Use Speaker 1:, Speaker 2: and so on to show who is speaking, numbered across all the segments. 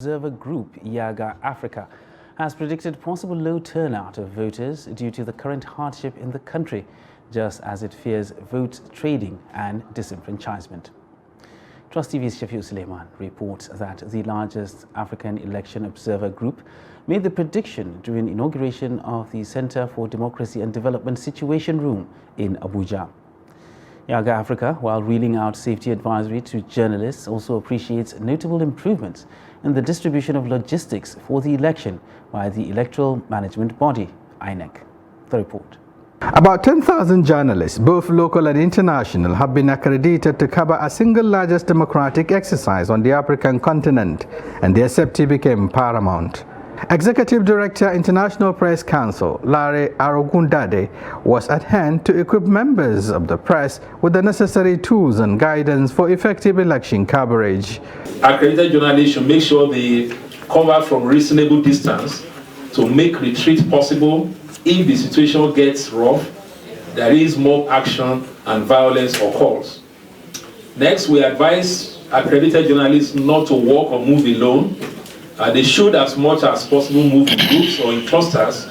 Speaker 1: Observer Group, YIAGA Africa, has predicted possible low turnout of voters due to the current hardship in the country, just as it fears vote trading and disenfranchisement. Trust TV's Shafiu Suleiman reports that the largest African election observer group made the prediction during inauguration of the Center for Democracy and Development Situation Room in Abuja. YIAGA Africa, while reeling out safety advisory to journalists, also appreciates notable improvements in the distribution of logistics for the election by the electoral management body, INEC. The report.
Speaker 2: About 10,000 journalists, both local and international, have been accredited to cover a single largest democratic exercise on the African continent, and their safety became paramount. Executive Director, International Press Council, Larry Arogundade, was at hand to equip members of the press with the necessary tools and guidance for effective election coverage.
Speaker 3: Accredited journalists should make sure they cover from reasonable distance to make retreat possible if the situation gets rough, there is mob action and violence occurs. Next, we advise accredited journalists not to walk or move alone. They should, as much as possible, move in groups or in clusters.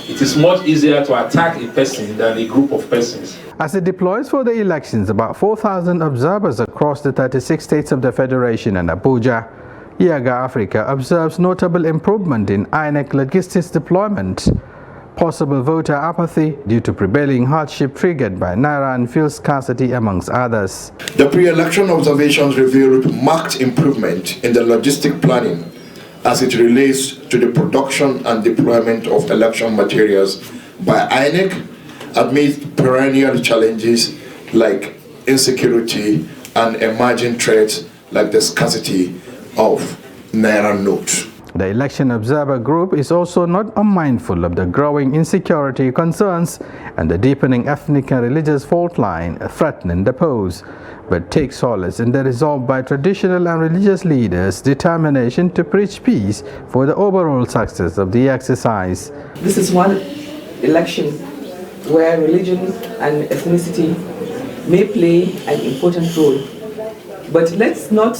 Speaker 3: It is much easier to attack a person than a group of persons.
Speaker 2: As it deploys for the elections, about 4,000 observers across the 36 states of the Federation and Abuja, YIAGA Africa observes notable improvement in INEC logistics deployment, possible voter apathy due to prevailing hardship triggered by naira and fuel scarcity, amongst others.
Speaker 4: The pre-election observations revealed marked improvement in the logistic planning as it relates to the production and deployment of election materials by INEC amid perennial challenges like insecurity and emerging threats like the scarcity of naira notes.
Speaker 2: The Election Observer Group is also not unmindful of the growing insecurity concerns and the deepening ethnic and religious fault line threatening the polls, but takes solace in the resolve by traditional and religious leaders' determination to preach peace for the overall success of the exercise.
Speaker 5: This is one election where religion and ethnicity may play an important role, but let's not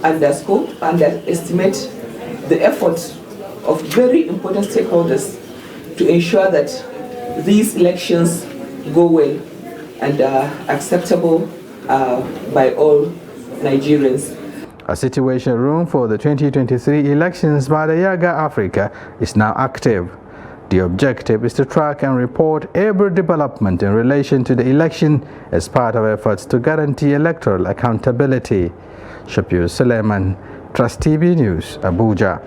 Speaker 5: underestimate the efforts of very important stakeholders to ensure that these elections go well and are acceptable by all Nigerians.
Speaker 2: A situation room for the 2023 elections by the YIAGA Africa is now active. The objective is to track and report every development in relation to the election as part of efforts to guarantee electoral accountability. Shafiu Suleiman, Trust TV News, Abuja.